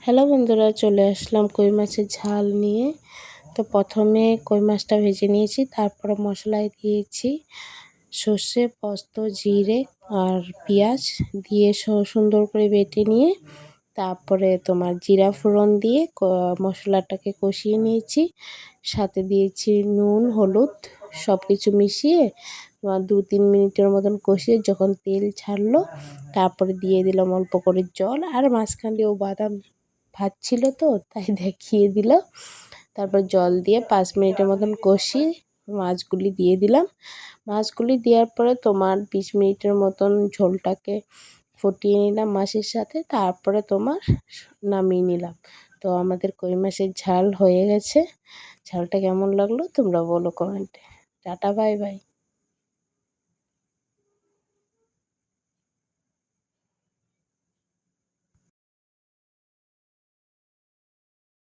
Hello বন্ধুরা, চলে আসলাম কই মাছের ঝাল নিয়ে। তো প্রথমে কই মাছটা ভেজে নিয়েছি, তারপরে মশলায় দিয়েছি সর্ষে, পোস্ত, জিরে আর পেঁয়াজ দিয়ে সুন্দর করে বেটে নিয়ে তারপরে তোমার জিরা ফোড়ন দিয়ে মশলাটাকে কষিয়ে নিয়েছি। সাথে দিয়েছি নুন, হলুদ সব কিছু মিশিয়ে 2-3 মিনিটের মতন কষিয়ে যখন তেল ছাড়লো তারপরে দিয়ে দিলাম অল্প করে জল, আর মাঝখান দিয়েও বাদাম ভাজছিল তো তাই দেখিয়ে দিল। তারপর জল দিয়ে 5 মিনিটের মতন কষিয়ে মাছগুলি দিয়ে দিলাম। মাছগুলি দেওয়ার পরে তোমার 20 মিনিটের মতন ঝোলটাকে ফুটিয়ে নিলাম মাছের সাথে, তারপরে তোমার নামিয়ে নিলাম। তো আমাদের কই মাছের ঝাল হয়ে গেছে। ঝালটা কেমন লাগলো তোমরা বলো কমেন্টে। Tata, bye bye.